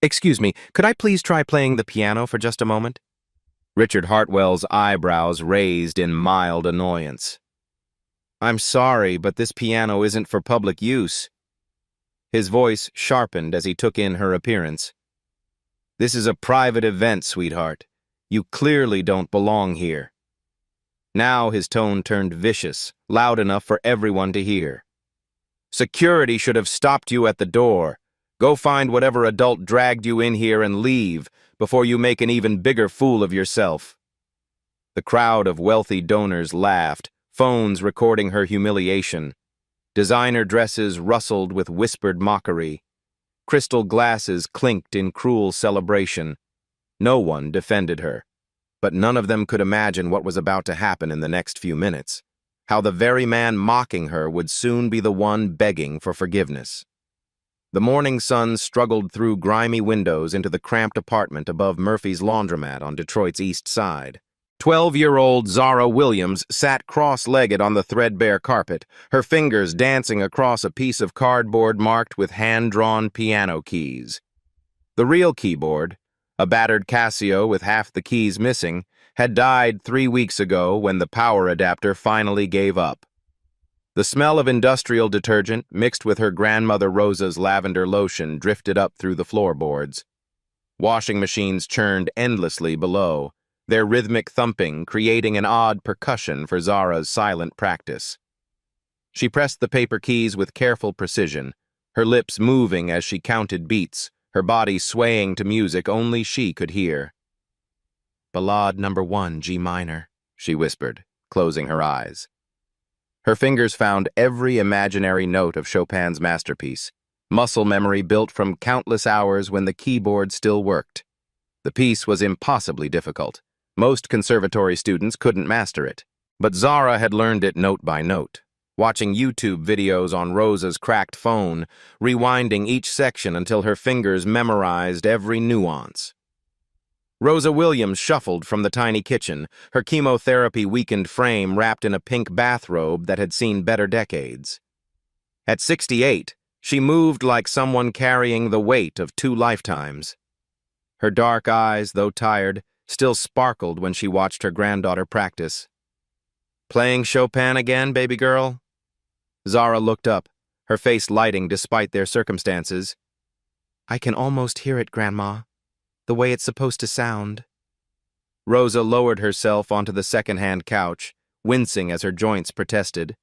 Excuse me, could I please try playing the piano for just a moment? Richard Hartwell's eyebrows raised in mild annoyance. I'm sorry, but this piano isn't for public use. His voice sharpened as he took in her appearance. This is a private event, sweetheart. You clearly don't belong here. Now his tone turned vicious, loud enough for everyone to hear. Security should have stopped you at the door. Go find whatever adult dragged you in here and leave before you make an even bigger fool of yourself. The crowd of wealthy donors laughed, phones recording her humiliation. Designer dresses rustled with whispered mockery. Crystal glasses clinked in cruel celebration. No one defended her, but none of them could imagine what was about to happen in the next few minutes. How the very man mocking her would soon be the one begging for forgiveness. The morning sun struggled through grimy windows into the cramped apartment above Murphy's laundromat on Detroit's East Side. 12-year-old Zara Williams sat cross-legged on the threadbare carpet, her fingers dancing across a piece of cardboard marked with hand-drawn piano keys. The real keyboard, a battered Casio with half the keys missing, had died 3 weeks ago when the power adapter finally gave up. The smell of industrial detergent, mixed with her grandmother Rosa's lavender lotion, drifted up through the floorboards. Washing machines churned endlessly below, their rhythmic thumping creating an odd percussion for Zara's silent practice. She pressed the paper keys with careful precision, her lips moving as she counted beats, her body swaying to music only she could hear. Ballade number 1, G minor, she whispered, closing her eyes. Her fingers found every imaginary note of Chopin's masterpiece, muscle memory built from countless hours when the keyboard still worked. The piece was impossibly difficult. Most conservatory students couldn't master it, but Zara had learned it note by note, watching YouTube videos on Rosa's cracked phone, rewinding each section until her fingers memorized every nuance. Rosa Williams shuffled from the tiny kitchen, her chemotherapy-weakened frame wrapped in a pink bathrobe that had seen better decades. At 68, she moved like someone carrying the weight of 2 lifetimes. Her dark eyes, though tired, still sparkled when she watched her granddaughter practice. Playing Chopin again, baby girl? Zara looked up, her face lighting despite their circumstances. I can almost hear it, Grandma. The way it's supposed to sound. Rosa lowered herself onto the second-hand couch, wincing as her joints protested.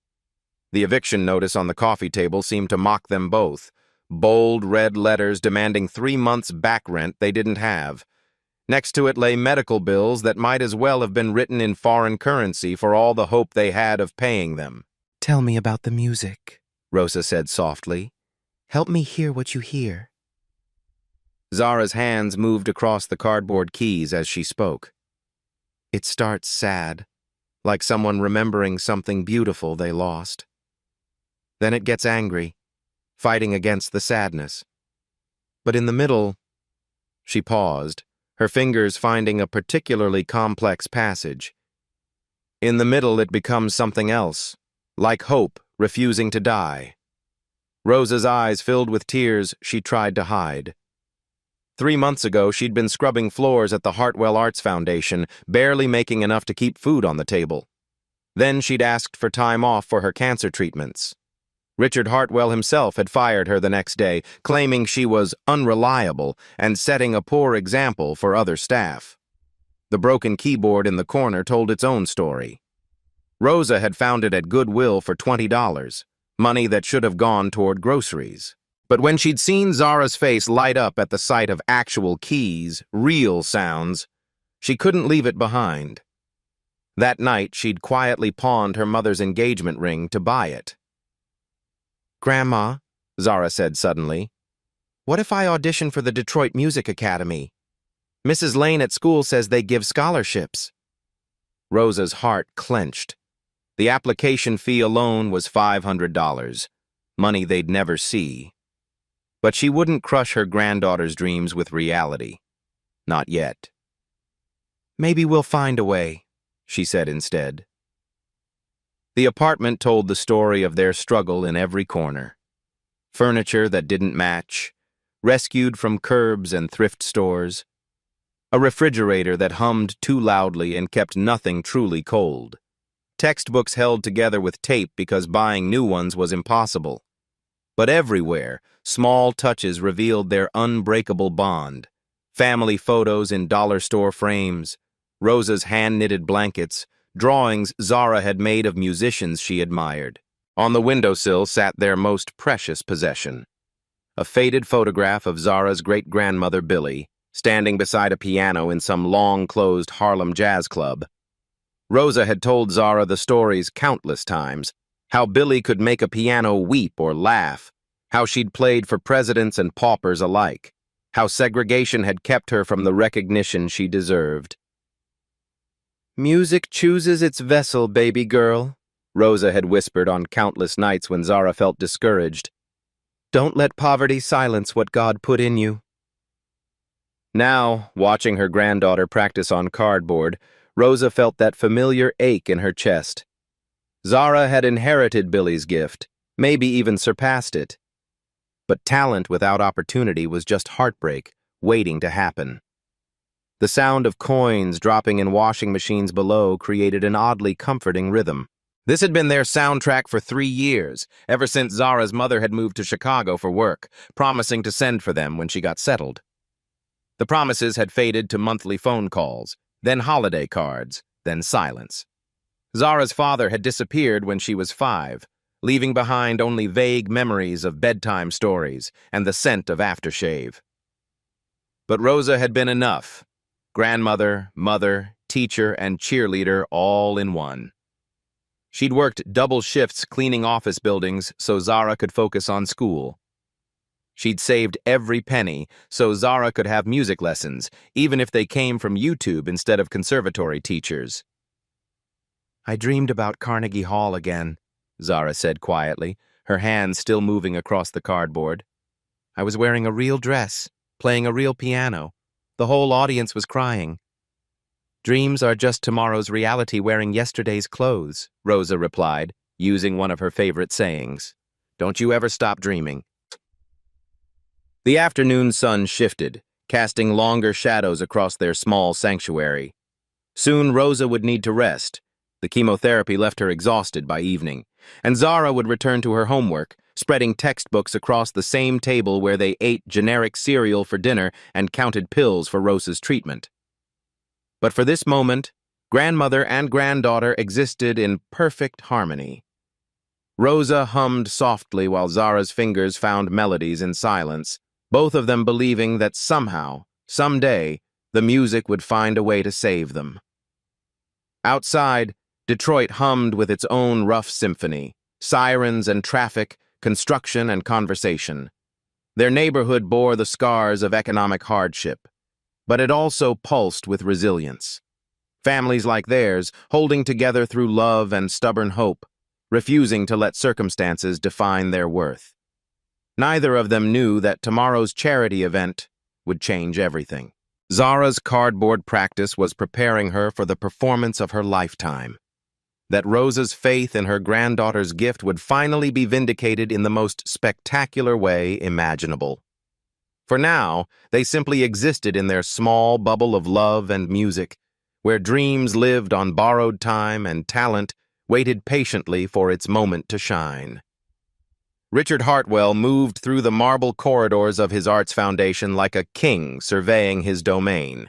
The eviction notice on the coffee table seemed to mock them both, bold red letters demanding 3 months' back rent they didn't have. Next to it lay medical bills that might as well have been written in foreign currency for all the hope they had of paying them. Tell me about the music, Rosa said softly. Help me hear what you hear. Zara's hands moved across the cardboard keys as she spoke. It starts sad, like someone remembering something beautiful they lost. Then it gets angry, fighting against the sadness. But in the middle, she paused, her fingers finding a particularly complex passage. In the middle it becomes something else, like hope refusing to die. Rosa's eyes filled with tears she tried to hide. 3 months ago, she'd been scrubbing floors at the Hartwell Arts Foundation, barely making enough to keep food on the table. Then she'd asked for time off for her cancer treatments. Richard Hartwell himself had fired her the next day, claiming she was unreliable and setting a poor example for other staff. The broken keyboard in the corner told its own story. Rosa had found it at Goodwill for $20, money that should have gone toward groceries. But when she'd seen Zara's face light up at the sight of actual keys, real sounds, she couldn't leave it behind. That night, she'd quietly pawned her mother's engagement ring to buy it. Grandma, Zara said suddenly, what if I audition for the Detroit Music Academy? Mrs. Lane at school says they give scholarships. Rosa's heart clenched. The application fee alone was $500, money they'd never see. But she wouldn't crush her granddaughter's dreams with reality. Not yet. Maybe we'll find a way, she said instead. The apartment told the story of their struggle in every corner. Furniture that didn't match, rescued from curbs and thrift stores, a refrigerator that hummed too loudly and kept nothing truly cold, textbooks held together with tape because buying new ones was impossible. But everywhere, small touches revealed their unbreakable bond. Family photos in dollar store frames, Rosa's hand-knitted blankets, drawings Zara had made of musicians she admired. On the windowsill sat their most precious possession, a faded photograph of Zara's great-grandmother Billy, standing beside a piano in some long-closed Harlem jazz club. Rosa had told Zara the stories countless times, how Billy could make a piano weep or laugh, how she'd played for presidents and paupers alike, how segregation had kept her from the recognition she deserved. "Music chooses its vessel, baby girl," Rosa had whispered on countless nights when Zara felt discouraged. "Don't let poverty silence what God put in you." Now, watching her granddaughter practice on cardboard, Rosa felt that familiar ache in her chest. Zara had inherited Billy's gift, maybe even surpassed it. But talent without opportunity was just heartbreak, waiting to happen. The sound of coins dropping in washing machines below created an oddly comforting rhythm. This had been their soundtrack for 3 years, ever since Zara's mother had moved to Chicago for work, promising to send for them when she got settled. The promises had faded to monthly phone calls, then holiday cards, then silence. Zara's father had disappeared when she was 5, leaving behind only vague memories of bedtime stories and the scent of aftershave. But Rosa had been enough. Grandmother, mother, teacher, and cheerleader all in one. She'd worked double shifts cleaning office buildings so Zara could focus on school. She'd saved every penny so Zara could have music lessons, even if they came from YouTube instead of conservatory teachers. "I dreamed about Carnegie Hall again," Zara said quietly, her hands still moving across the cardboard. "I was wearing a real dress, playing a real piano. The whole audience was crying." "Dreams are just tomorrow's reality wearing yesterday's clothes," Rosa replied, using one of her favorite sayings. "Don't you ever stop dreaming." The afternoon sun shifted, casting longer shadows across their small sanctuary. Soon Rosa would need to rest. The chemotherapy left her exhausted by evening, and Zara would return to her homework, spreading textbooks across the same table where they ate generic cereal for dinner and counted pills for Rosa's treatment. But for this moment, grandmother and granddaughter existed in perfect harmony. Rosa hummed softly while Zara's fingers found melodies in silence, both of them believing that somehow, someday, the music would find a way to save them. Outside, Detroit hummed with its own rough symphony, sirens and traffic, construction and conversation. Their neighborhood bore the scars of economic hardship, but it also pulsed with resilience. Families like theirs, holding together through love and stubborn hope, refusing to let circumstances define their worth. Neither of them knew that tomorrow's charity event would change everything. Zara's cardboard practice was preparing her for the performance of her lifetime. That Rosa's faith in her granddaughter's gift would finally be vindicated in the most spectacular way imaginable. For now, they simply existed in their small bubble of love and music, where dreams lived on borrowed time and talent waited patiently for its moment to shine. Richard Hartwell moved through the marble corridors of his arts foundation like a king surveying his domain.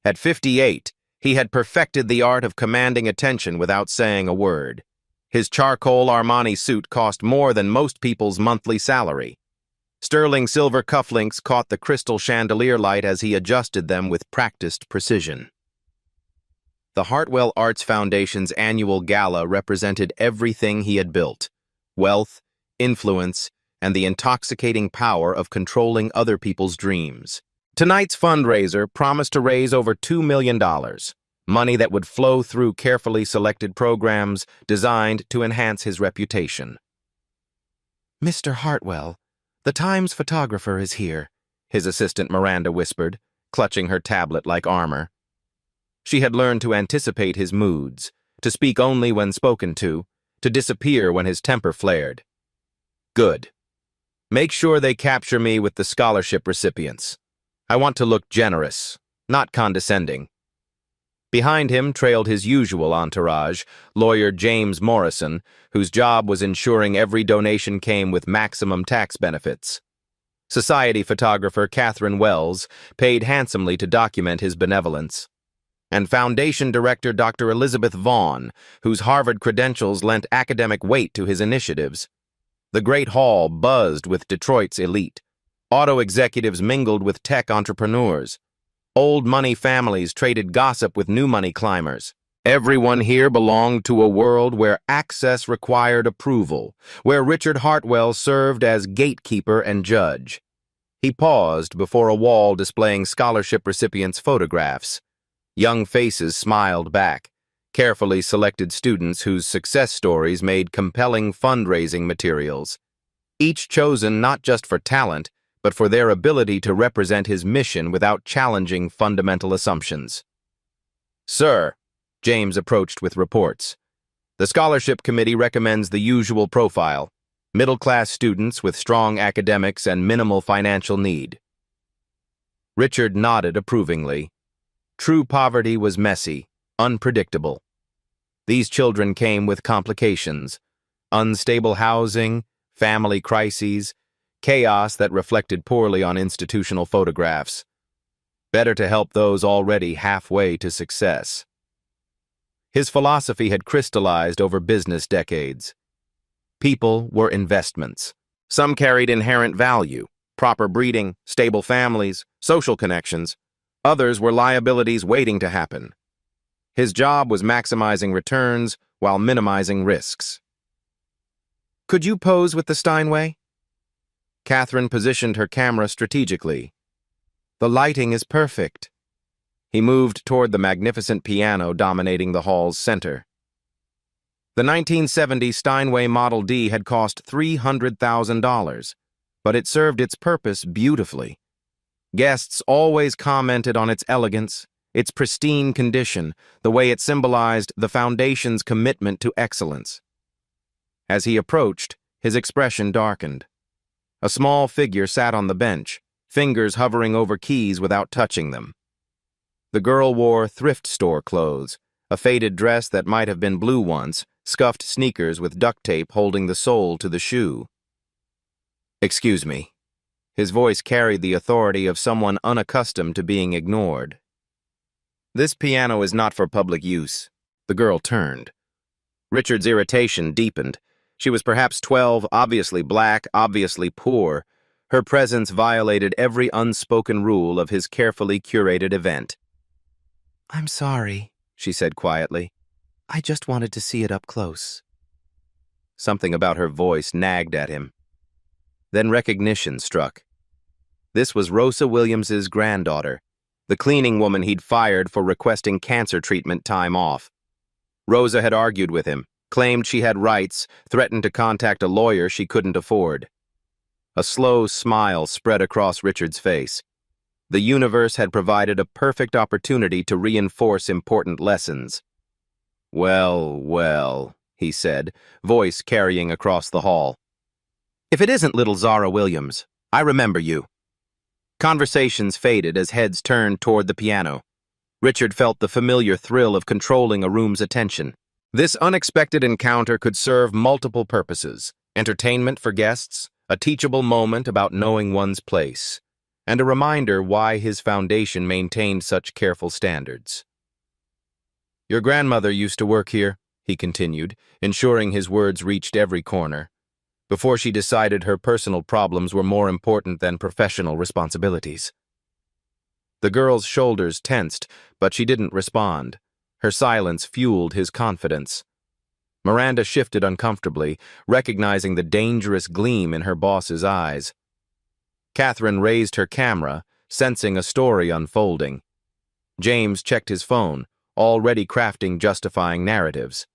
At 58, he had perfected the art of commanding attention without saying a word. His charcoal Armani suit cost more than most people's monthly salary. Sterling silver cufflinks caught the crystal chandelier light as he adjusted them with practiced precision. The Hartwell Arts Foundation's annual gala represented everything he had built: wealth, influence, and the intoxicating power of controlling other people's dreams. Tonight's fundraiser promised to raise over $2 million, money that would flow through carefully selected programs designed to enhance his reputation. "Mr. Hartwell, the Times photographer is here," his assistant Miranda whispered, clutching her tablet like armor. She had learned to anticipate his moods, to speak only when spoken to disappear when his temper flared. "Good." Make sure they capture me with the scholarship recipients. I want to look generous, not condescending. Behind him trailed his usual entourage, lawyer James Morrison, whose job was ensuring every donation came with maximum tax benefits. Society photographer Catherine Wells paid handsomely to document his benevolence. And Foundation Director Dr. Elizabeth Vaughn, whose Harvard credentials lent academic weight to his initiatives. The Great Hall buzzed with Detroit's elite. Auto executives mingled with tech entrepreneurs. Old money families traded gossip with new money climbers. Everyone here belonged to a world where access required approval, where Richard Hartwell served as gatekeeper and judge. He paused before a wall displaying scholarship recipients' photographs. Young faces smiled back, carefully selected students whose success stories made compelling fundraising materials, each chosen not just for talent, but for their ability to represent his mission without challenging fundamental assumptions. "Sir," James approached with reports, "the scholarship committee recommends the usual profile, middle-class students with strong academics and minimal financial need." Richard nodded approvingly. True poverty was messy, unpredictable. These children came with complications: unstable housing, family crises, chaos that reflected poorly on institutional photographs. Better to help those already halfway to success. His philosophy had crystallized over business decades. People were investments. Some carried inherent value: proper breeding, stable families, social connections. Others were liabilities waiting to happen. His job was maximizing returns while minimizing risks. "Could you pose with the Steinway?" Catherine positioned her camera strategically. "The lighting is perfect." He moved toward the magnificent piano dominating the hall's center. The 1970 Steinway Model D had cost $300,000, but it served its purpose beautifully. Guests always commented on its elegance, its pristine condition, the way it symbolized the Foundation's commitment to excellence. As he approached, his expression darkened. A small figure sat on the bench, fingers hovering over keys without touching them. The girl wore thrift store clothes, a faded dress that might have been blue once, scuffed sneakers with duct tape holding the sole to the shoe. "Excuse me." His voice carried the authority of someone unaccustomed to being ignored. "This piano is not for public use." The girl turned. Richard's irritation deepened. She was perhaps 12, obviously black, obviously poor. Her presence violated every unspoken rule of his carefully curated event. "I'm sorry," she said quietly. "I just wanted to see it up close." Something about her voice nagged at him. Then recognition struck. This was Rosa Williams's granddaughter, the cleaning woman he'd fired for requesting cancer treatment time off. Rosa had argued with him, claimed she had rights, threatened to contact a lawyer she couldn't afford. A slow smile spread across Richard's face. The universe had provided a perfect opportunity to reinforce important lessons. "Well, well," he said, voice carrying across the hall. "If it isn't little Zara Williams, I remember you." Conversations faded as heads turned toward the piano. Richard felt the familiar thrill of controlling a room's attention. This unexpected encounter could serve multiple purposes: entertainment for guests, a teachable moment about knowing one's place, and a reminder why his foundation maintained such careful standards. "Your grandmother used to work here," he continued, ensuring his words reached every corner, before she decided her personal problems were more important than professional responsibilities. The girl's shoulders tensed, but she didn't respond. Her silence fueled his confidence. Miranda shifted uncomfortably, recognizing the dangerous gleam in her boss's eyes. Catherine raised her camera, sensing a story unfolding. James checked his phone, already crafting justifying narratives.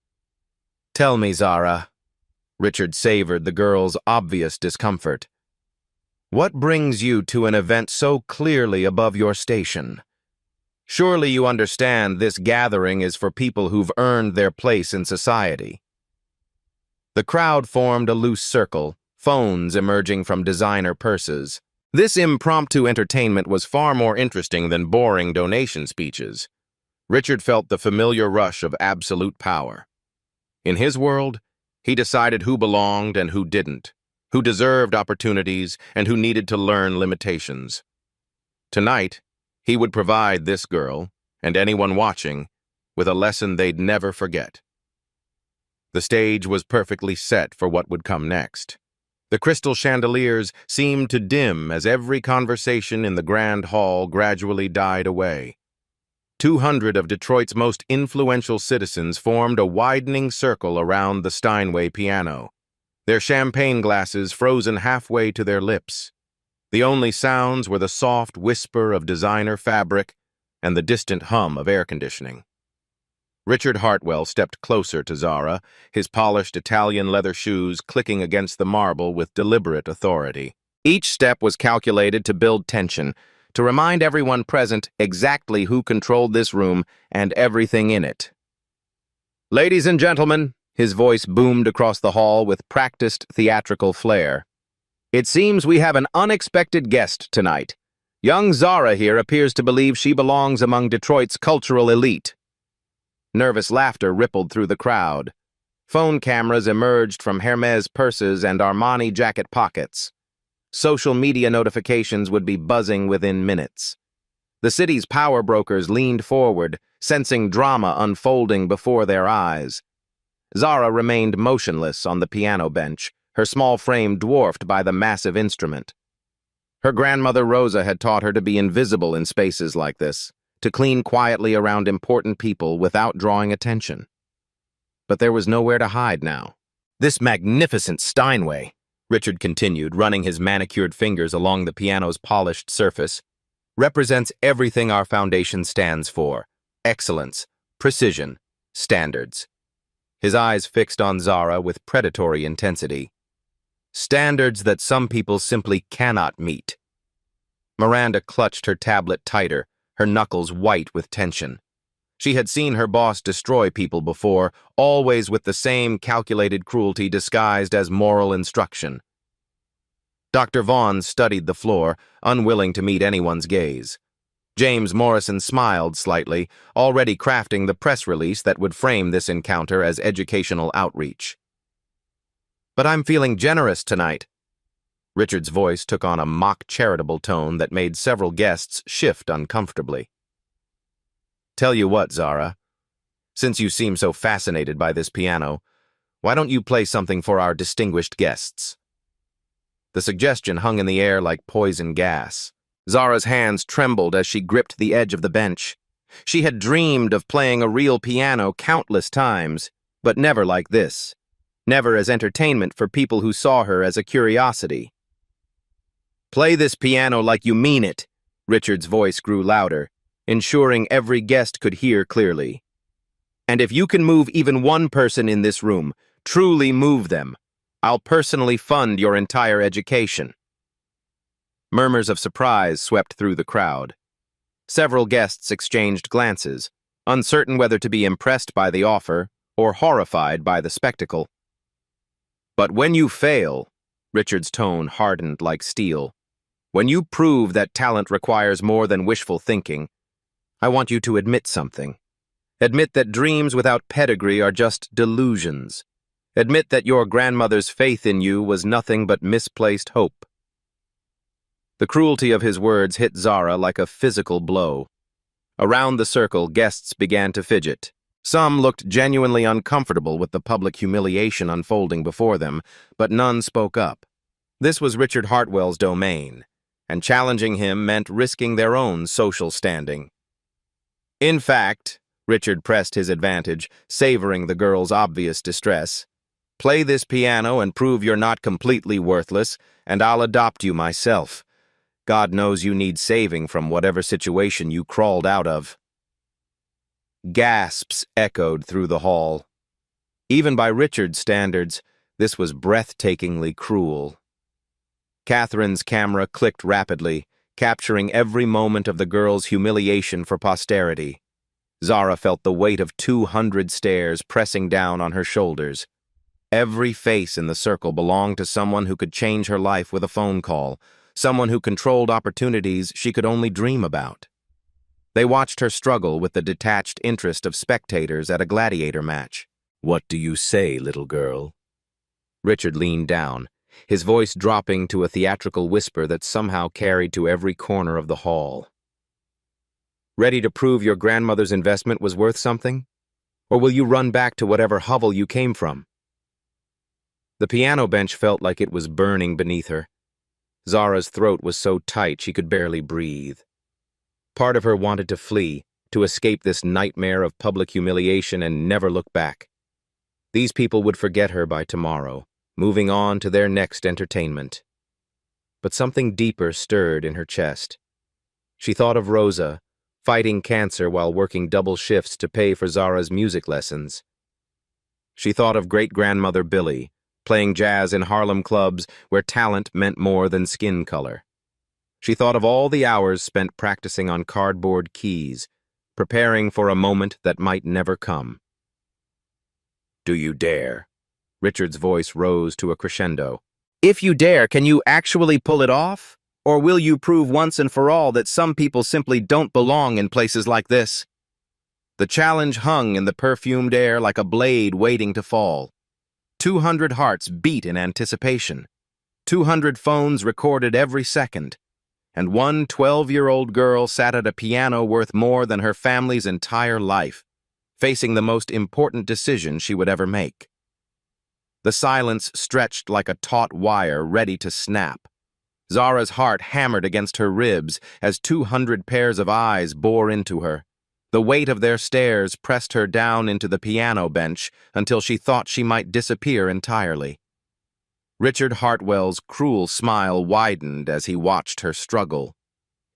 "Tell me, Zara." Richard savored the girl's obvious discomfort. "What brings you to an event so clearly above your station? Surely you understand this gathering is for people who've earned their place in society." The crowd formed a loose circle, phones emerging from designer purses. This impromptu entertainment was far more interesting than boring donation speeches. Richard felt the familiar rush of absolute power. In his world, he decided who belonged and who didn't, who deserved opportunities and who needed to learn limitations. Tonight, he would provide this girl, and anyone watching, with a lesson they'd never forget. The stage was perfectly set for what would come next. The crystal chandeliers seemed to dim as every conversation in the grand hall gradually died away. 200 of Detroit's most influential citizens formed a widening circle around the Steinway piano, their champagne glasses frozen halfway to their lips. The only sounds were the soft whisper of designer fabric and the distant hum of air conditioning. Richard Hartwell stepped closer to Zara, his polished Italian leather shoes clicking against the marble with deliberate authority. Each step was calculated to build tension, to remind everyone present exactly who controlled this room and everything in it. "Ladies and gentlemen," his voice boomed across the hall with practiced theatrical flair. "It seems we have an unexpected guest tonight. Young Zara here appears to believe she belongs among Detroit's cultural elite." Nervous laughter rippled through the crowd. Phone cameras emerged from Hermes purses and Armani jacket pockets. Social media notifications would be buzzing within minutes. The city's power brokers leaned forward, sensing drama unfolding before their eyes. Zara remained motionless on the piano bench, her small frame dwarfed by the massive instrument. Her grandmother Rosa had taught her to be invisible in spaces like this, to clean quietly around important people without drawing attention. But there was nowhere to hide now. "This magnificent Steinway," Richard continued, running his manicured fingers along the piano's polished surface, "represents everything our foundation stands for: excellence, precision, standards." His eyes fixed on Zara with predatory intensity. "Standards that some people simply cannot meet." Miranda clutched her tablet tighter, her knuckles white with tension. She had seen her boss destroy people before, always with the same calculated cruelty disguised as moral instruction. Dr. Vaughn studied the floor, unwilling to meet anyone's gaze. James Morrison smiled slightly, already crafting the press release that would frame this encounter as educational outreach. "But I'm feeling generous tonight." Richard's voice took on a mock-charitable tone that made several guests shift uncomfortably. "Tell you what, Zara, since you seem so fascinated by this piano, why don't you play something for our distinguished guests?" The suggestion hung in the air like poison gas. Zara's hands trembled as she gripped the edge of the bench. She had dreamed of playing a real piano countless times, but never like this. Never as entertainment for people who saw her as a curiosity. "Play this piano like you mean it," Richard's voice grew louder, ensuring every guest could hear clearly. "And if you can move even one person in this room, truly move them, I'll personally fund your entire education." Murmurs of surprise swept through the crowd. Several guests exchanged glances, uncertain whether to be impressed by the offer or horrified by the spectacle. "But when you fail," Richard's tone hardened like steel, "when you prove that talent requires more than wishful thinking, I want you to admit something. Admit that dreams without pedigree are just delusions. Admit that your grandmother's faith in you was nothing but misplaced hope." The cruelty of his words hit Zara like a physical blow. Around the circle, guests began to fidget. Some looked genuinely uncomfortable with the public humiliation unfolding before them, but none spoke up. This was Richard Hartwell's domain, and challenging him meant risking their own social standing. "In fact," Richard pressed his advantage, savoring the girl's obvious distress, "play this piano and prove you're not completely worthless, and I'll adopt you myself. God knows you need saving from whatever situation you crawled out of." Gasps echoed through the hall. Even by Richard's standards, this was breathtakingly cruel. Catherine's camera clicked rapidly, capturing every moment of the girl's humiliation for posterity. Zara felt the weight of 200 stares pressing down on her shoulders. Every face in the circle belonged to someone who could change her life with a phone call, someone who controlled opportunities she could only dream about. They watched her struggle with the detached interest of spectators at a gladiator match. "What do you say, little girl?" Richard leaned down, his voice dropping to a theatrical whisper that somehow carried to every corner of the hall. "Ready to prove your grandmother's investment was worth something? Or will you run back to whatever hovel you came from?" The piano bench felt like it was burning beneath her. Zara's throat was so tight she could barely breathe. Part of her wanted to flee, to escape this nightmare of public humiliation and never look back. These people would forget her by tomorrow, moving on to their next entertainment. But something deeper stirred in her chest. She thought of Rosa, fighting cancer while working double shifts to pay for Zara's music lessons. She thought of great-grandmother Billy, playing jazz in Harlem clubs where talent meant more than skin color. She thought of all the hours spent practicing on cardboard keys, preparing for a moment that might never come. "Do you dare?" Richard's voice rose to a crescendo. "If you dare, can you actually pull it off? Or will you prove once and for all that some people simply don't belong in places like this?" The challenge hung in the perfumed air like a blade waiting to fall. 200 hearts beat in anticipation. 200 phones recorded every second. And one 12-year-old girl sat at a piano worth more than her family's entire life, facing the most important decision she would ever make. The silence stretched like a taut wire ready to snap. Zara's heart hammered against her ribs as 200 pairs of eyes bore into her. The weight of their stares pressed her down into the piano bench until she thought she might disappear entirely. Richard Hartwell's cruel smile widened as he watched her struggle.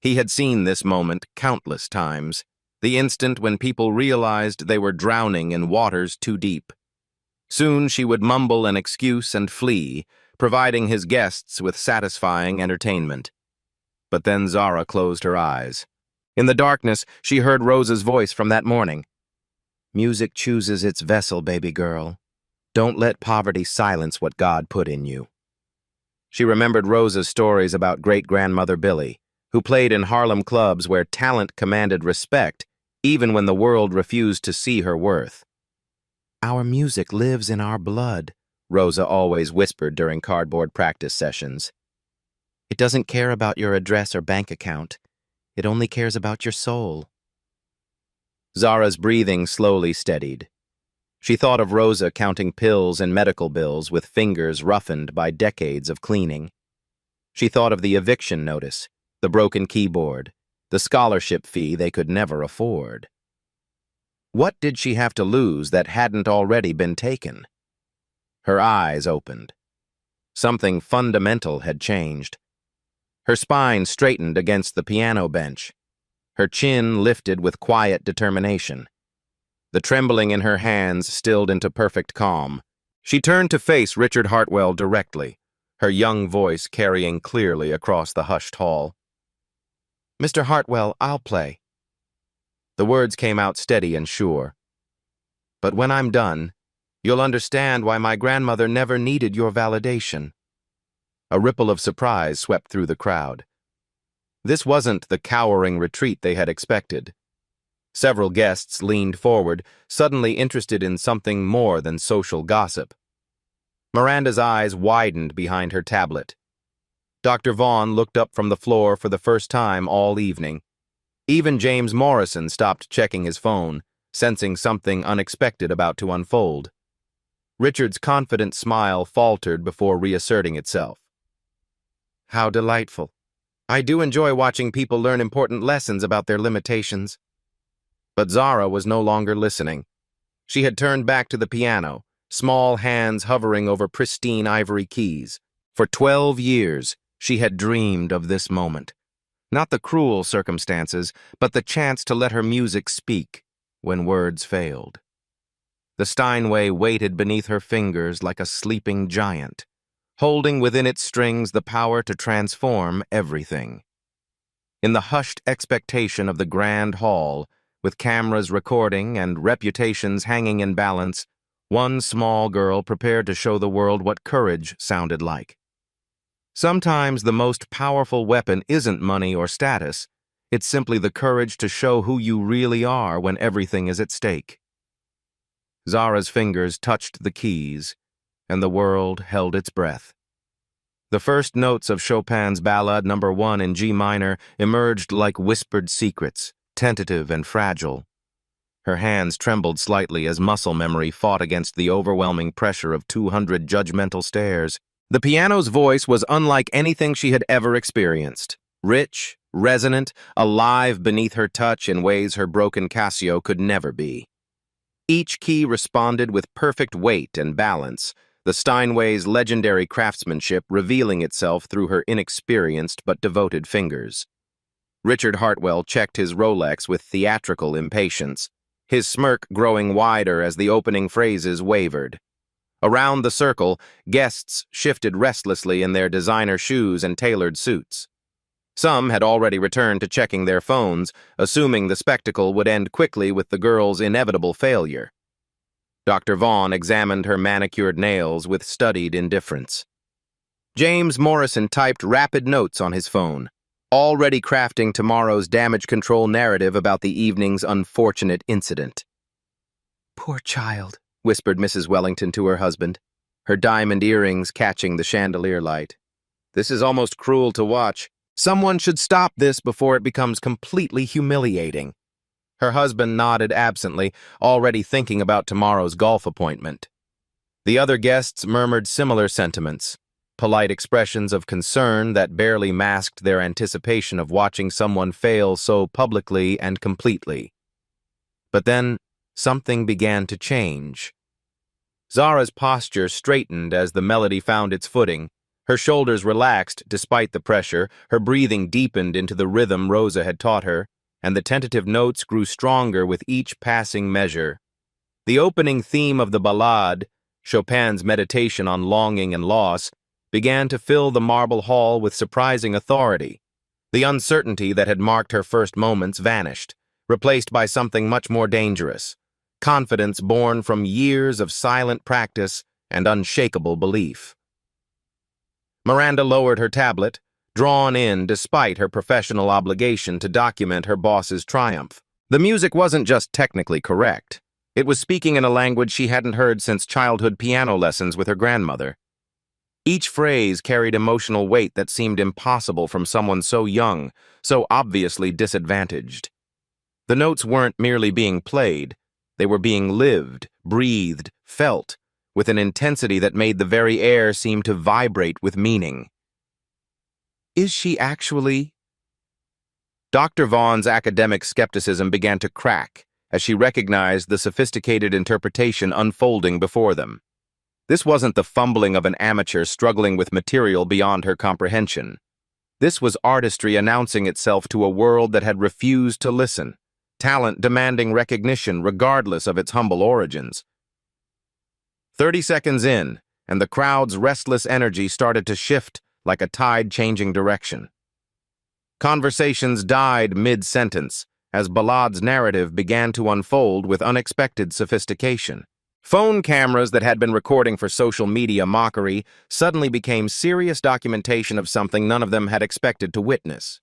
He had seen this moment countless times, the instant when people realized they were drowning in waters too deep. Soon she would mumble an excuse and flee, providing his guests with satisfying entertainment. But then Zara closed her eyes. In the darkness, she heard Rosa's voice from that morning. "Music chooses its vessel, baby girl. Don't let poverty silence what God put in you." She remembered Rosa's stories about great-grandmother Billy, who played in Harlem clubs where talent commanded respect, even when the world refused to see her worth. "Our music lives in our blood," Rosa always whispered during cardboard practice sessions. "It doesn't care about your address or bank account. It only cares about your soul." Zara's breathing slowly steadied. She thought of Rosa counting pills and medical bills with fingers roughened by decades of cleaning. She thought of the eviction notice, the broken keyboard, the scholarship fee they could never afford. What did she have to lose that hadn't already been taken? Her eyes opened. Something fundamental had changed. Her spine straightened against the piano bench. Her chin lifted with quiet determination. The trembling in her hands stilled into perfect calm. She turned to face Richard Hartwell directly, her young voice carrying clearly across the hushed hall. "Mr. Hartwell, I'll play." The words came out steady and sure. "But when I'm done, you'll understand why my grandmother never needed your validation." A ripple of surprise swept through the crowd. This wasn't the cowering retreat they had expected. Several guests leaned forward, suddenly interested in something more than social gossip. Miranda's eyes widened behind her tablet. Dr. Vaughn looked up from the floor for the first time all evening. Even James Morrison stopped checking his phone, sensing something unexpected about to unfold. Richard's confident smile faltered before reasserting itself. "How delightful. I do enjoy watching people learn important lessons about their limitations." But Zara was no longer listening. She had turned back to the piano, small hands hovering over pristine ivory keys. For 12 years, she had dreamed of this moment. Not the cruel circumstances, but the chance to let her music speak when words failed. The Steinway waited beneath her fingers like a sleeping giant, holding within its strings the power to transform everything. In the hushed expectation of the grand hall, with cameras recording and reputations hanging in balance, One small girl prepared to show the world what courage sounded like. Sometimes the most powerful weapon isn't money or status. It's simply the courage to show who you really are when everything is at stake. Zara's fingers touched the keys, and the world held its breath. The first notes of Chopin's Ballade No. 1 in G minor emerged like whispered secrets, tentative and fragile. Her hands trembled slightly as muscle memory fought against the overwhelming pressure of 200 judgmental stares. The piano's voice was unlike anything she had ever experienced. Rich, resonant, alive beneath her touch in ways her broken Casio could never be. Each key responded with perfect weight and balance, the Steinway's legendary craftsmanship revealing itself through her inexperienced but devoted fingers. Richard Hartwell checked his Rolex with theatrical impatience, his smirk growing wider as the opening phrases wavered. Around the circle, guests shifted restlessly in their designer shoes and tailored suits. Some had already returned to checking their phones, assuming the spectacle would end quickly with the girl's inevitable failure. Dr. Vaughn examined her manicured nails with studied indifference. James Morrison typed rapid notes on his phone, already crafting tomorrow's damage control narrative about the evening's unfortunate incident. "Poor child," whispered Mrs. Wellington to her husband, her diamond earrings catching the chandelier light. "This is almost cruel to watch. Someone should stop this before it becomes completely humiliating." Her husband nodded absently, already thinking about tomorrow's golf appointment. The other guests murmured similar sentiments, polite expressions of concern that barely masked their anticipation of watching someone fail so publicly and completely. But then, something began to change. Zara's posture straightened as the melody found its footing. Her shoulders relaxed despite the pressure, her breathing deepened into the rhythm Rosa had taught her, and the tentative notes grew stronger with each passing measure. The opening theme of the ballade, Chopin's meditation on longing and loss, began to fill the marble hall with surprising authority. The uncertainty that had marked her first moments vanished, replaced by something much more dangerous, confidence born from years of silent practice and unshakable belief. Miranda lowered her tablet, drawn in despite her professional obligation to document her boss's triumph. The music wasn't just technically correct. It was speaking in a language she hadn't heard since childhood piano lessons with her grandmother. Each phrase carried emotional weight that seemed impossible from someone so young, so obviously disadvantaged. The notes weren't merely being played. They were being lived, breathed, felt, with an intensity that made the very air seem to vibrate with meaning. Is she actually? Dr. Vaughn's academic skepticism began to crack as she recognized the sophisticated interpretation unfolding before them. This wasn't the fumbling of an amateur struggling with material beyond her comprehension. This was artistry announcing itself to a world that had refused to listen, talent demanding recognition regardless of its humble origins. 30 seconds in, and the crowd's restless energy started to shift like a tide changing direction. Conversations died mid-sentence as Ballade's narrative began to unfold with unexpected sophistication. Phone cameras that had been recording for social media mockery suddenly became serious documentation of something none of them had expected to witness.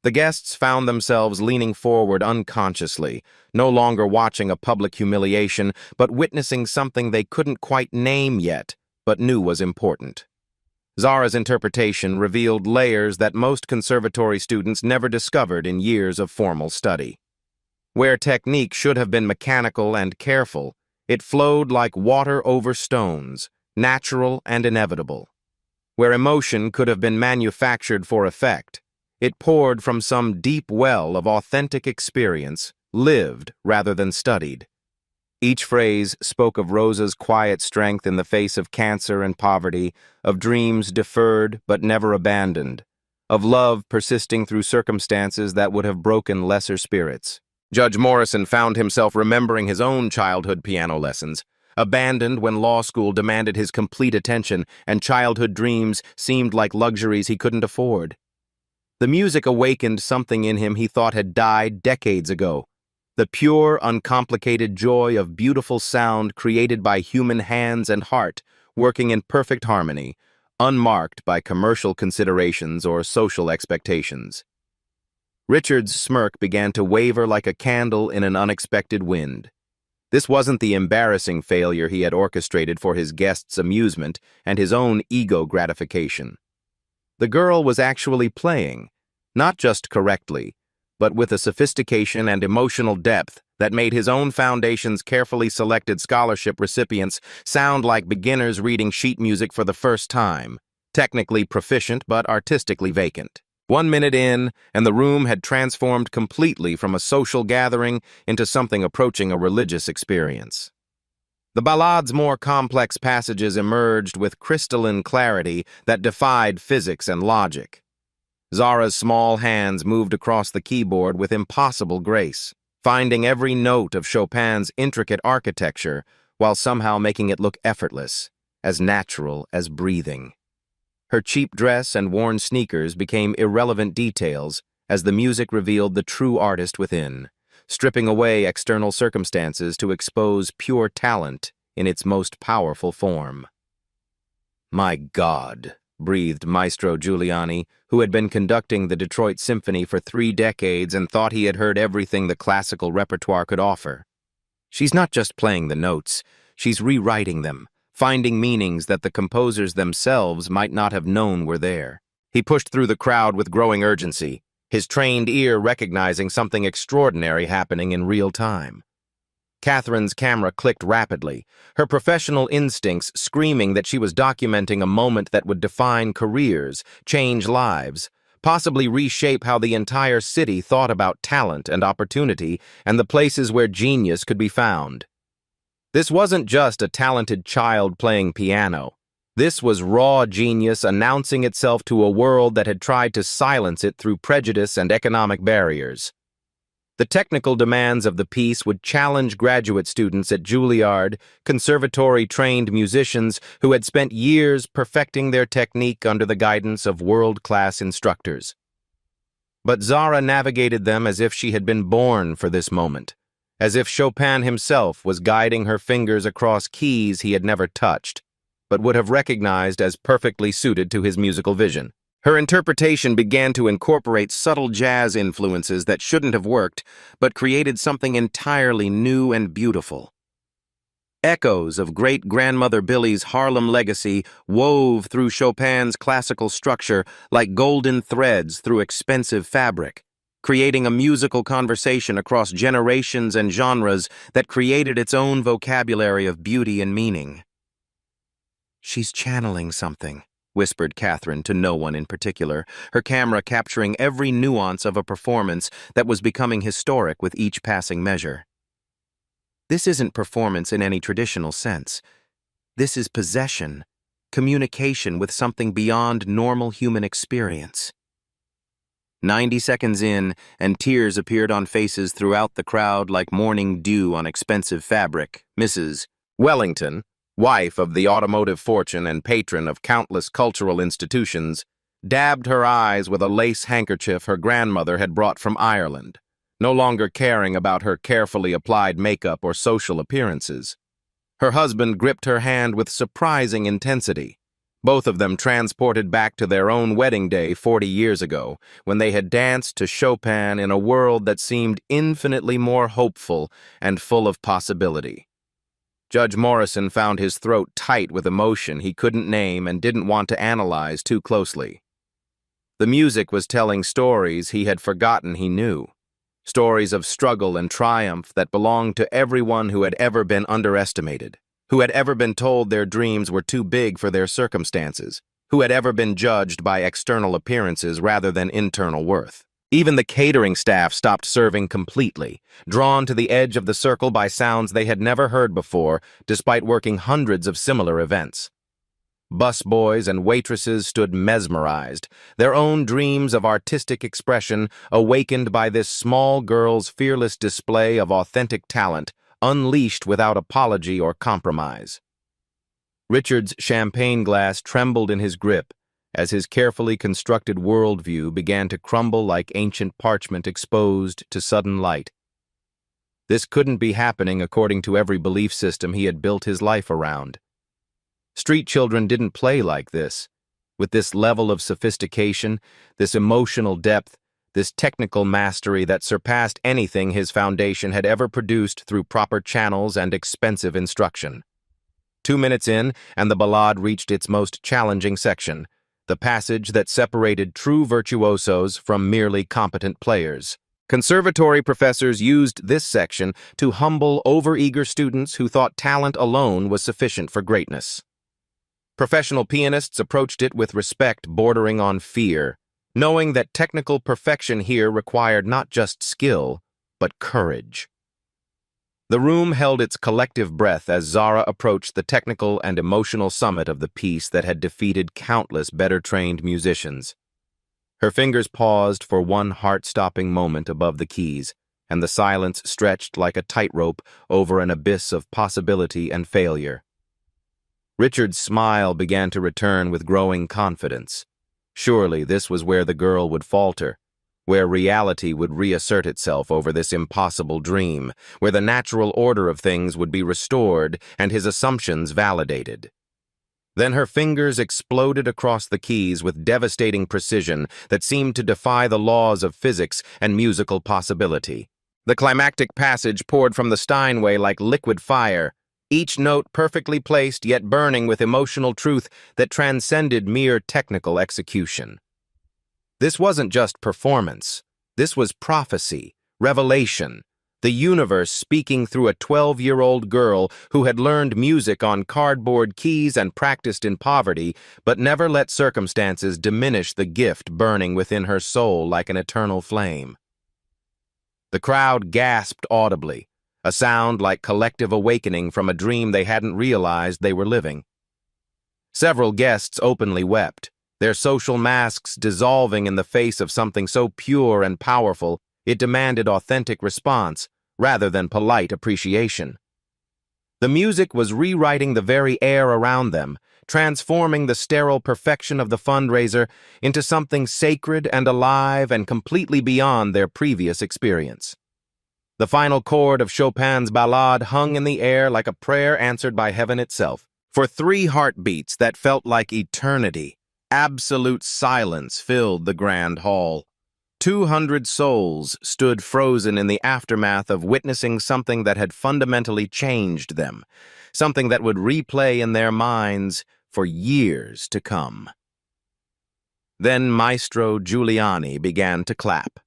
The guests found themselves leaning forward unconsciously, no longer watching a public humiliation, but witnessing something they couldn't quite name yet, but knew was important. Zara's interpretation revealed layers that most conservatory students never discovered in years of formal study. Where technique should have been mechanical and careful, it flowed like water over stones, natural and inevitable. Where emotion could have been manufactured for effect, it poured from some deep well of authentic experience, lived rather than studied. Each phrase spoke of Rosa's quiet strength in the face of cancer and poverty, of dreams deferred but never abandoned, of love persisting through circumstances that would have broken lesser spirits. Judge Morrison found himself remembering his own childhood piano lessons, abandoned when law school demanded his complete attention and childhood dreams seemed like luxuries he couldn't afford. The music awakened something in him he thought had died decades ago, the pure, uncomplicated joy of beautiful sound created by human hands and heart, working in perfect harmony, unmarked by commercial considerations or social expectations. Richard's smirk began to waver like a candle in an unexpected wind. This wasn't the embarrassing failure he had orchestrated for his guests' amusement and his own ego gratification. The girl was actually playing, not just correctly, but with a sophistication and emotional depth that made his own foundation's carefully selected scholarship recipients sound like beginners reading sheet music for the first time, technically proficient but artistically vacant. 1 minute in, and the room had transformed completely from a social gathering into something approaching a religious experience. The ballade's more complex passages emerged with crystalline clarity that defied physics and logic. Zara's small hands moved across the keyboard with impossible grace, finding every note of Chopin's intricate architecture while somehow making it look effortless, as natural as breathing. Her cheap dress and worn sneakers became irrelevant details as the music revealed the true artist within, stripping away external circumstances to expose pure talent in its most powerful form. "My God," breathed Maestro Giuliani, who had been conducting the Detroit Symphony for 3 decades and thought he had heard everything the classical repertoire could offer. "She's not just playing the notes, she's rewriting them, finding meanings that the composers themselves might not have known were there." He pushed through the crowd with growing urgency, his trained ear recognizing something extraordinary happening in real time. Catherine's camera clicked rapidly, her professional instincts screaming that she was documenting a moment that would define careers, change lives, possibly reshape how the entire city thought about talent and opportunity and the places where genius could be found. This wasn't just a talented child playing piano. This was raw genius announcing itself to a world that had tried to silence it through prejudice and economic barriers. The technical demands of the piece would challenge graduate students at Juilliard, conservatory-trained musicians who had spent years perfecting their technique under the guidance of world-class instructors. But Zara navigated them as if she had been born for this moment, as if Chopin himself was guiding her fingers across keys he had never touched, but would have recognized as perfectly suited to his musical vision. Her interpretation began to incorporate subtle jazz influences that shouldn't have worked, but created something entirely new and beautiful. Echoes of great-grandmother Billy's Harlem legacy wove through Chopin's classical structure like golden threads through expensive fabric, creating a musical conversation across generations and genres that created its own vocabulary of beauty and meaning. "She's channeling something," whispered Catherine to no one in particular, her camera capturing every nuance of a performance that was becoming historic with each passing measure. "This isn't performance in any traditional sense. This is possession, communication with something beyond normal human experience." 90 seconds in, and tears appeared on faces throughout the crowd like morning dew on expensive fabric. Mrs. Wellington, wife of the automotive fortune and patron of countless cultural institutions, dabbed her eyes with a lace handkerchief her grandmother had brought from Ireland, no longer caring about her carefully applied makeup or social appearances. Her husband gripped her hand with surprising intensity, both of them transported back to their own wedding day 40 years ago, when they had danced to Chopin in a world that seemed infinitely more hopeful and full of possibility. Judge Morrison found his throat tight with emotion he couldn't name and didn't want to analyze too closely. The music was telling stories he had forgotten he knew, stories of struggle and triumph that belonged to everyone who had ever been underestimated, who had ever been told their dreams were too big for their circumstances, who had ever been judged by external appearances rather than internal worth. Even the catering staff stopped serving completely, drawn to the edge of the circle by sounds they had never heard before, despite working hundreds of similar events. Busboys and waitresses stood mesmerized, their own dreams of artistic expression awakened by this small girl's fearless display of authentic talent, unleashed without apology or compromise. Richard's champagne glass trembled in his grip as his carefully constructed worldview began to crumble like ancient parchment exposed to sudden light. This couldn't be happening according to every belief system he had built his life around. Street children didn't play like this. With this level of sophistication, this emotional depth, this technical mastery that surpassed anything his foundation had ever produced through proper channels and expensive instruction. 2 minutes in, and the ballade reached its most challenging section, the passage that separated true virtuosos from merely competent players. Conservatory professors used this section to humble overeager students who thought talent alone was sufficient for greatness. Professional pianists approached it with respect bordering on fear, knowing that technical perfection here required not just skill, but courage. The room held its collective breath as Zara approached the technical and emotional summit of the piece that had defeated countless better-trained musicians. Her fingers paused for one heart-stopping moment above the keys, and the silence stretched like a tightrope over an abyss of possibility and failure. Richard's smile began to return with growing confidence. Surely this was where the girl would falter, where reality would reassert itself over this impossible dream, where the natural order of things would be restored and his assumptions validated. Then her fingers exploded across the keys with devastating precision that seemed to defy the laws of physics and musical possibility. The climactic passage poured from the Steinway like liquid fire, each note perfectly placed yet burning with emotional truth that transcended mere technical execution. This wasn't just performance. This was prophecy, revelation, the universe speaking through a 12-year-old girl who had learned music on cardboard keys and practiced in poverty, but never let circumstances diminish the gift burning within her soul like an eternal flame. The crowd gasped audibly, a sound like collective awakening from a dream they hadn't realized they were living. Several guests openly wept, their social masks dissolving in the face of something so pure and powerful it demanded authentic response rather than polite appreciation. The music was rewriting the very air around them, transforming the sterile perfection of the fundraiser into something sacred and alive and completely beyond their previous experience. The final chord of Chopin's ballade hung in the air like a prayer answered by heaven itself. For 3 heartbeats that felt like eternity, absolute silence filled the grand hall. 200 souls stood frozen in the aftermath of witnessing something that had fundamentally changed them, something that would replay in their minds for years to come. Then Maestro Giuliani began to clap.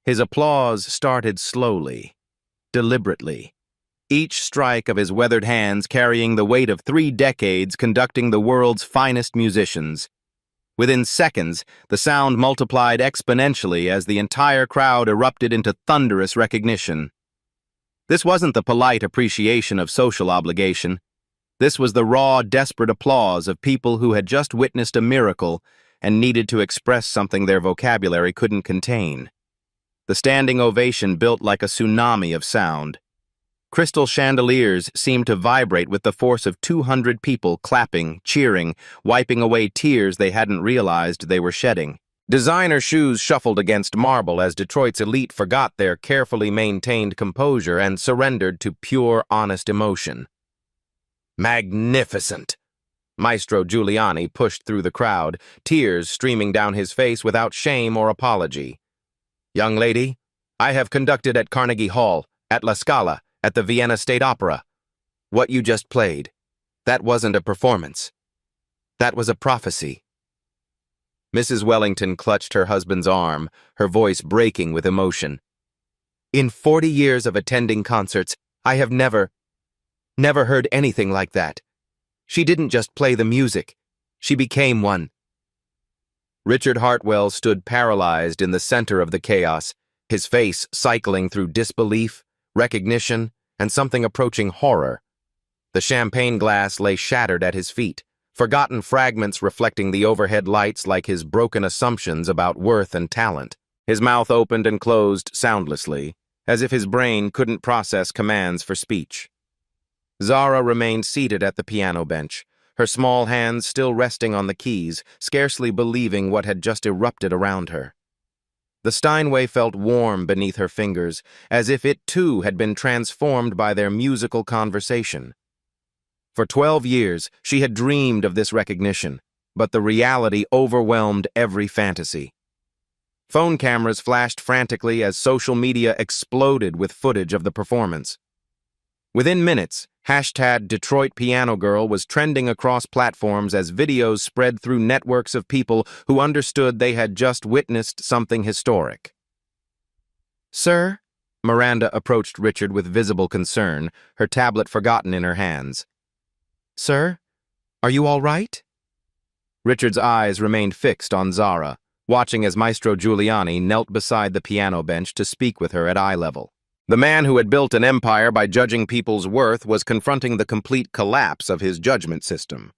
His applause started slowly, deliberately, each strike of his weathered hands carrying the weight of 3 decades conducting the world's finest musicians. Within seconds, the sound multiplied exponentially as the entire crowd erupted into thunderous recognition. This wasn't the polite appreciation of social obligation. This was the raw, desperate applause of people who had just witnessed a miracle and needed to express something their vocabulary couldn't contain. The standing ovation built like a tsunami of sound. Crystal chandeliers seemed to vibrate with the force of 200 people clapping, cheering, wiping away tears they hadn't realized they were shedding. Designer shoes shuffled against marble as Detroit's elite forgot their carefully maintained composure and surrendered to pure, honest emotion. Magnificent! Maestro Giuliani pushed through the crowd, tears streaming down his face without shame or apology. Young lady, I have conducted at Carnegie Hall, at La Scala, at the Vienna State Opera. What you just played, that wasn't a performance. That was a prophecy. Mrs. Wellington clutched her husband's arm, her voice breaking with emotion. In 40 years of attending concerts, I have never heard anything like that. She didn't just play the music. She became one. Richard Hartwell stood paralyzed in the center of the chaos, his face cycling through disbelief, recognition, and something approaching horror. The champagne glass lay shattered at his feet, forgotten fragments reflecting the overhead lights like his broken assumptions about worth and talent. His mouth opened and closed soundlessly, as if his brain couldn't process commands for speech. Zara remained seated at the piano bench, her small hands still resting on the keys, scarcely believing what had just erupted around her. The Steinway felt warm beneath her fingers, as if it too had been transformed by their musical conversation. For 12 years, she had dreamed of this recognition, but the reality overwhelmed every fantasy. Phone cameras flashed frantically as social media exploded with footage of the performance. Within minutes, #DetroitPianoGirl was trending across platforms as videos spread through networks of people who understood they had just witnessed something historic. "Sir?" Miranda approached Richard with visible concern, her tablet forgotten in her hands. "Sir? Are you all right?" Richard's eyes remained fixed on Zara, watching as Maestro Giuliani knelt beside the piano bench to speak with her at eye level. The man who had built an empire by judging people's worth was confronting the complete collapse of his judgment system.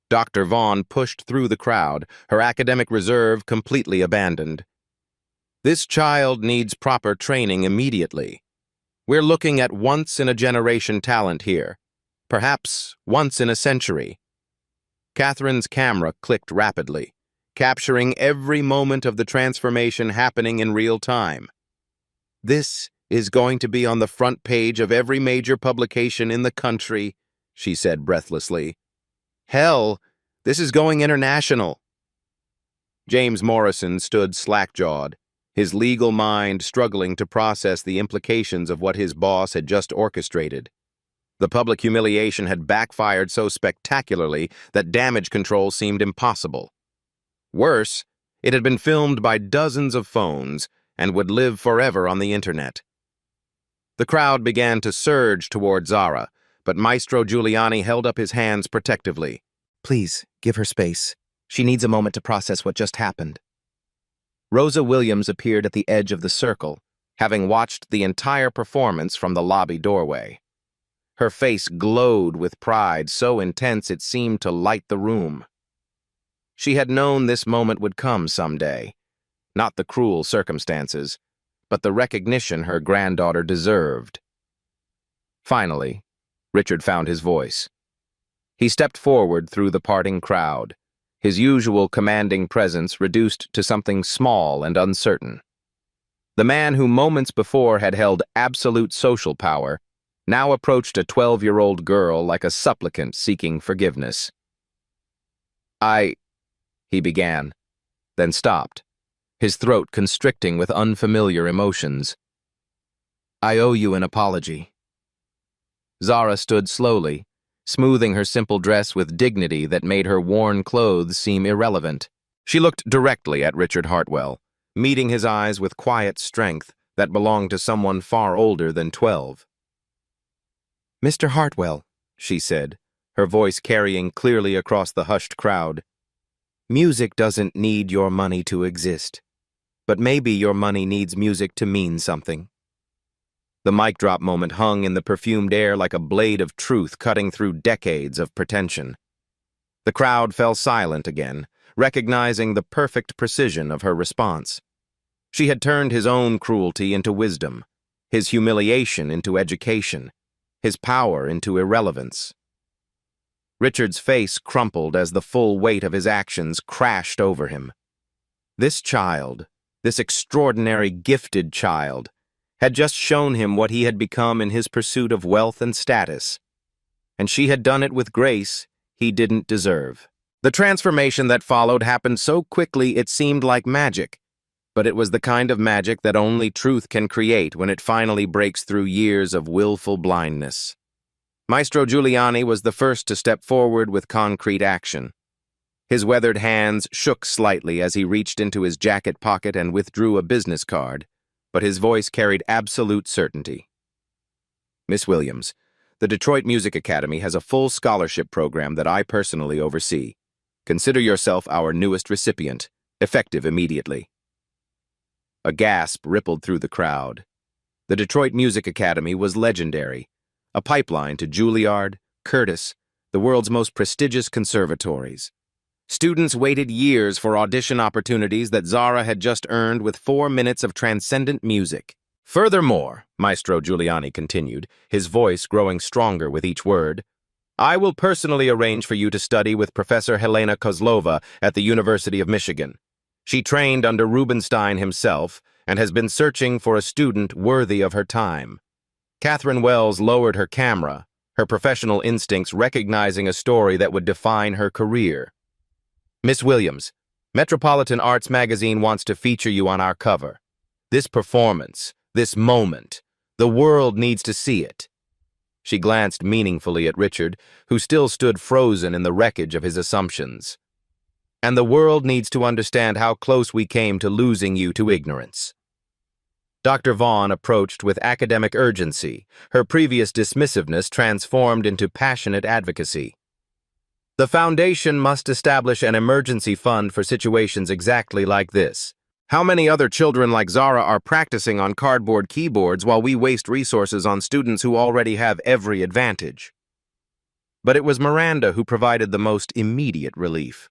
Dr. Vaughn pushed through the crowd, her academic reserve completely abandoned. "This child needs proper training immediately. We're looking at once-in-a-generation talent here, perhaps once in a century." Catherine's camera clicked rapidly, capturing every moment of the transformation happening in real time. "This is going to be on the front page of every major publication in the country," she said breathlessly. "Hell, this is going international." James Morrison stood slack-jawed, his legal mind struggling to process the implications of what his boss had just orchestrated. The public humiliation had backfired so spectacularly that damage control seemed impossible. Worse, it had been filmed by dozens of phones and would live forever on the internet. The crowd began to surge toward Zara, but Maestro Giuliani held up his hands protectively. "Please, give her space. She needs a moment to process what just happened." Rosa Williams appeared at the edge of the circle, having watched the entire performance from the lobby doorway. Her face glowed with pride so intense it seemed to light the room. She had known this moment would come someday, not the cruel circumstances, but the recognition her granddaughter deserved. Finally, Richard found his voice. He stepped forward through the parting crowd, his usual commanding presence reduced to something small and uncertain. The man who moments before had held absolute social power now approached a 12-year-old girl like a supplicant seeking forgiveness. He began, then stopped, his throat constricting with unfamiliar emotions. "I owe you an apology." Zara stood slowly, smoothing her simple dress with dignity that made her worn clothes seem irrelevant. She looked directly at Richard Hartwell, meeting his eyes with quiet strength that belonged to someone far older than 12. "Mr. Hartwell," she said, her voice carrying clearly across the hushed crowd, "music doesn't need your money to exist. But maybe your money needs music to mean something." The mic drop moment hung in the perfumed air like a blade of truth cutting through decades of pretension. The crowd fell silent again, recognizing the perfect precision of her response. She had turned his own cruelty into wisdom, his humiliation into education, his power into irrelevance. Richard's face crumpled as the full weight of his actions crashed over him. This child, this extraordinary gifted child, had just shown him what he had become in his pursuit of wealth and status, and she had done it with grace he didn't deserve. The transformation that followed happened so quickly it seemed like magic, but it was the kind of magic that only truth can create when it finally breaks through years of willful blindness. Maestro Giuliani was the first to step forward with concrete action. His weathered hands shook slightly as he reached into his jacket pocket and withdrew a business card, but his voice carried absolute certainty. "Miss Williams, the Detroit Music Academy has a full scholarship program that I personally oversee. Consider yourself our newest recipient, effective immediately." A gasp rippled through the crowd. The Detroit Music Academy was legendary, a pipeline to Juilliard, Curtis, the world's most prestigious conservatories. Students waited years for audition opportunities that Zara had just earned with 4 minutes of transcendent music. "Furthermore," Maestro Giuliani continued, his voice growing stronger with each word, "I will personally arrange for you to study with Professor Helena Kozlova at the University of Michigan. She trained under Rubinstein himself and has been searching for a student worthy of her time. Catherine Wells lowered her camera, her professional instincts recognizing a story that would define her career. Miss Williams, Metropolitan Arts Magazine wants to feature you on our cover. This performance, this moment, the world needs to see it. She glanced meaningfully at Richard, who still stood frozen in the wreckage of his assumptions. And the world needs to understand how close we came to losing you to ignorance. Dr. Vaughn approached with academic urgency, her previous dismissiveness transformed into passionate advocacy. The foundation must establish an emergency fund for situations exactly like this. How many other children like Zara are practicing on cardboard keyboards while we waste resources on students who already have every advantage? But it was Miranda who provided the most immediate relief.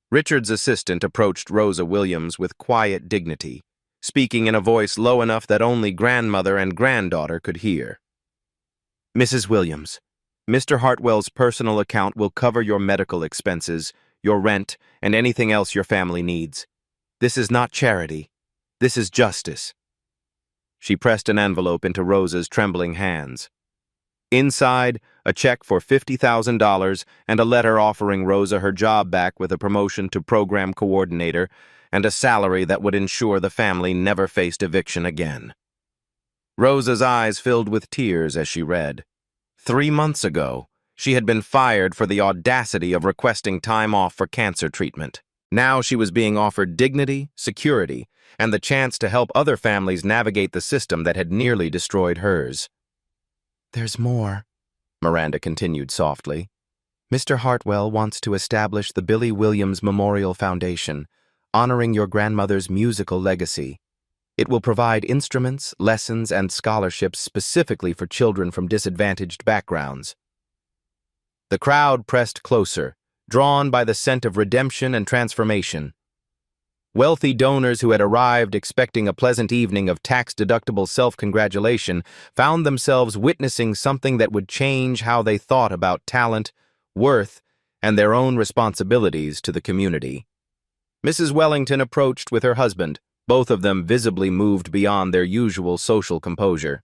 Richard's assistant approached Rosa Williams with quiet dignity, speaking in a voice low enough that only grandmother and granddaughter could hear. Mrs. Williams, Mr. Hartwell's personal account will cover your medical expenses, your rent, and anything else your family needs. This is not charity. This is justice. She pressed an envelope into Rosa's trembling hands. Inside, a check for $50,000 and a letter offering Rosa her job back with a promotion to program coordinator and a salary that would ensure the family never faced eviction again. Rosa's eyes filled with tears as she read. 3 months ago, she had been fired for the audacity of requesting time off for cancer treatment. Now she was being offered dignity, security, and the chance to help other families navigate the system that had nearly destroyed hers. There's more, Miranda continued softly. Mr. Hartwell wants to establish the Billy Williams Memorial Foundation, honoring your grandmother's musical legacy. It will provide instruments, lessons, and scholarships specifically for children from disadvantaged backgrounds. The crowd pressed closer, drawn by the scent of redemption and transformation. Wealthy donors who had arrived expecting a pleasant evening of tax-deductible self-congratulation found themselves witnessing something that would change how they thought about talent, worth, and their own responsibilities to the community. Mrs. Wellington approached with her husband, both of them visibly moved beyond their usual social composure.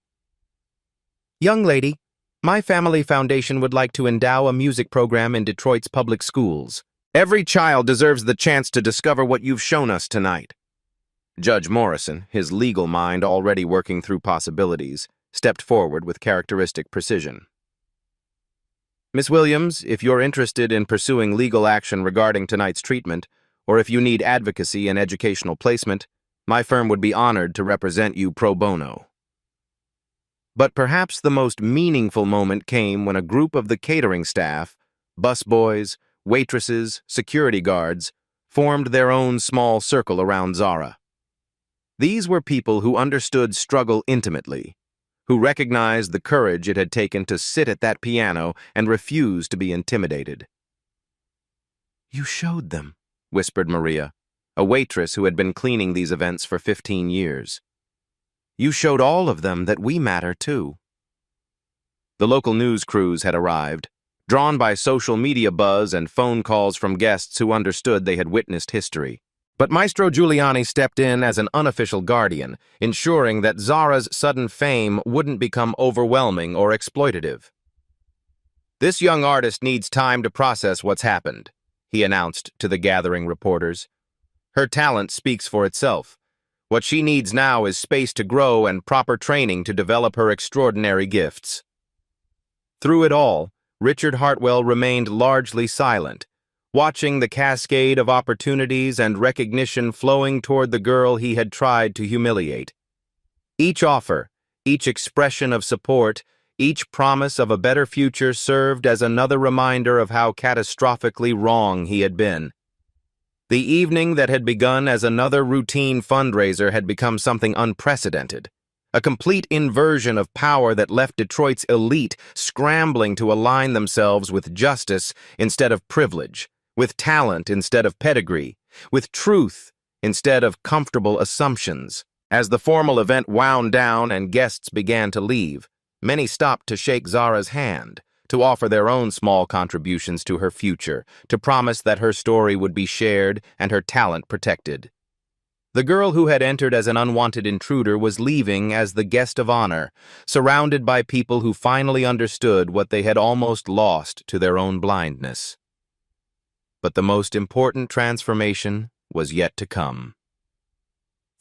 Young lady, my family foundation would like to endow a music program in Detroit's public schools. Every child deserves the chance to discover what you've shown us tonight. Judge Morrison, his legal mind already working through possibilities, stepped forward with characteristic precision. Miss Williams, if you're interested in pursuing legal action regarding tonight's treatment, or if you need advocacy and educational placement, my firm would be honored to represent you pro bono. But perhaps the most meaningful moment came when a group of the catering staff, busboys, waitresses, security guards, formed their own small circle around Zara. These were people who understood struggle intimately, who recognized the courage it had taken to sit at that piano and refuse to be intimidated. You showed them, whispered Maria, a waitress who had been cleaning these events for 15 years. You showed all of them that we matter too. The local news crews had arrived, drawn by social media buzz and phone calls from guests who understood they had witnessed history. But Maestro Giuliani stepped in as an unofficial guardian, ensuring that Zara's sudden fame wouldn't become overwhelming or exploitative. This young artist needs time to process what's happened, he announced to the gathering reporters. Her talent speaks for itself. What she needs now is space to grow and proper training to develop her extraordinary gifts. Through it all, Richard Hartwell remained largely silent, watching the cascade of opportunities and recognition flowing toward the girl he had tried to humiliate. Each offer, each expression of support, each promise of a better future served as another reminder of how catastrophically wrong he had been. The evening that had begun as another routine fundraiser had become something unprecedented, a complete inversion of power that left Detroit's elite scrambling to align themselves with justice instead of privilege, with talent instead of pedigree, with truth instead of comfortable assumptions. As the formal event wound down and guests began to leave, many stopped to shake Zara's hand, to offer their own small contributions to her future, to promise that her story would be shared and her talent protected. The girl who had entered as an unwanted intruder was leaving as the guest of honor, surrounded by people who finally understood what they had almost lost to their own blindness. But the most important transformation was yet to come.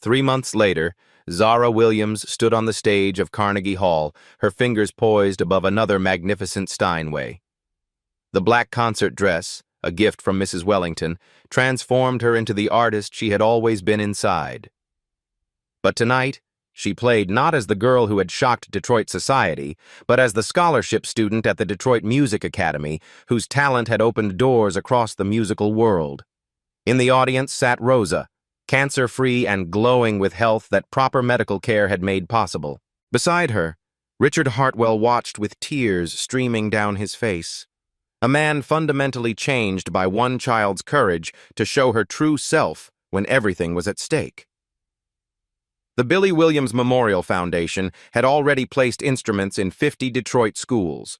3 months later, Zara Williams stood on the stage of Carnegie Hall, her fingers poised above another magnificent Steinway. The black concert dress, a gift from Mrs. Wellington, transformed her into the artist she had always been inside. But tonight, she played not as the girl who had shocked Detroit society, but as the scholarship student at the Detroit Music Academy, whose talent had opened doors across the musical world. In the audience sat Rosa, cancer-free and glowing with health that proper medical care had made possible. Beside her, Richard Hartwell watched with tears streaming down his face. A man fundamentally changed by one child's courage to show her true self when everything was at stake. The Billy Williams Memorial Foundation had already placed instruments in 50 Detroit schools.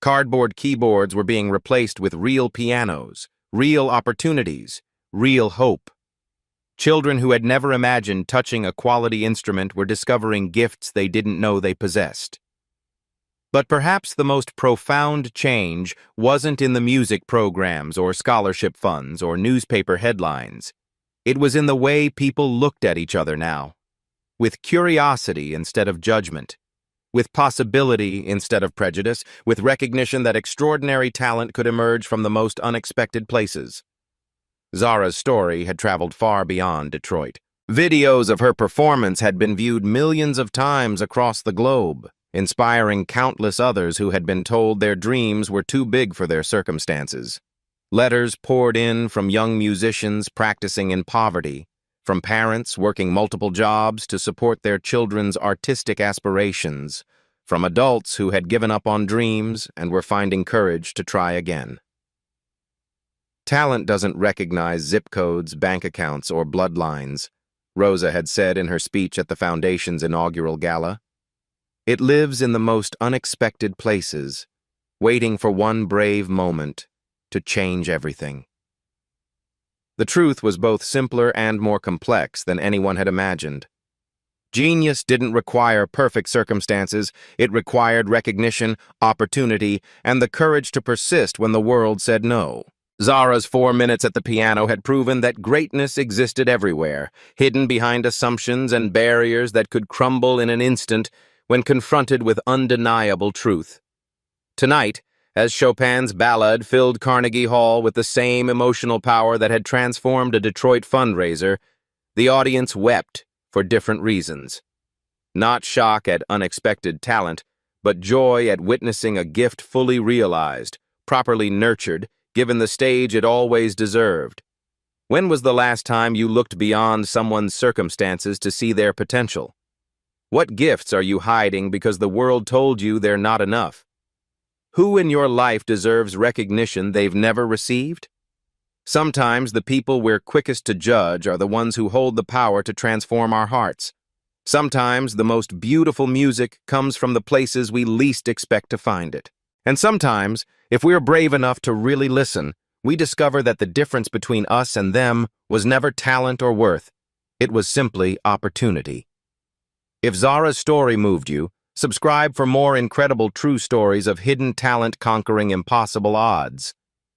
Cardboard keyboards were being replaced with real pianos, real opportunities, real hope. Children who had never imagined touching a quality instrument were discovering gifts they didn't know they possessed. But perhaps the most profound change wasn't in the music programs or scholarship funds or newspaper headlines. It was in the way people looked at each other now. With curiosity instead of judgment. With possibility instead of prejudice. With recognition that extraordinary talent could emerge from the most unexpected places. Zara's story had traveled far beyond Detroit. Videos of her performance had been viewed millions of times across the globe, inspiring countless others who had been told their dreams were too big for their circumstances. Letters poured in from young musicians practicing in poverty, from parents working multiple jobs to support their children's artistic aspirations, from adults who had given up on dreams and were finding courage to try again. Talent doesn't recognize zip codes, bank accounts, or bloodlines, Rosa had said in her speech at the Foundation's inaugural gala. It lives in the most unexpected places, waiting for one brave moment to change everything. The truth was both simpler and more complex than anyone had imagined. Genius didn't require perfect circumstances, it required recognition, opportunity, and the courage to persist when the world said no. Zara's 4 minutes at the piano had proven that greatness existed everywhere, hidden behind assumptions and barriers that could crumble in an instant when confronted with undeniable truth. Tonight, as Chopin's ballad filled Carnegie Hall with the same emotional power that had transformed a Detroit fundraiser, the audience wept for different reasons. Not shock at unexpected talent, but joy at witnessing a gift fully realized, properly nurtured, given the stage it always deserved. When was the last time you looked beyond someone's circumstances to see their potential? What gifts are you hiding because the world told you they're not enough? Who in your life deserves recognition they've never received? Sometimes the people we're quickest to judge are the ones who hold the power to transform our hearts. Sometimes the most beautiful music comes from the places we least expect to find it. And sometimes, if we're brave enough to really listen, we discover that the difference between us and them was never talent or worth. It was simply opportunity. If Zara's story moved you, subscribe for more incredible true stories of hidden talent conquering impossible odds.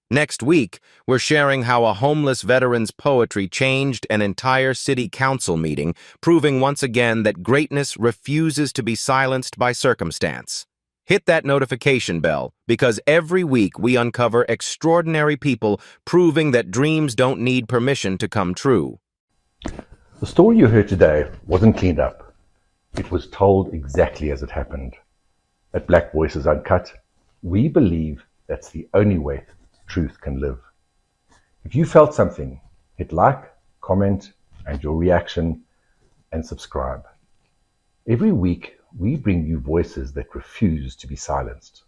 Next week, we're sharing how a homeless veteran's poetry changed an entire city council meeting, proving once again that greatness refuses to be silenced by circumstance. Hit that notification bell, because every week we uncover extraordinary people proving that dreams don't need permission to come true. The story you heard today wasn't cleaned up. It was told exactly as it happened. At Black Voices Uncut, we believe that's the only way truth can live. If you felt something, hit like, comment, and your reaction, and subscribe. Every week, we bring you voices that refuse to be silenced.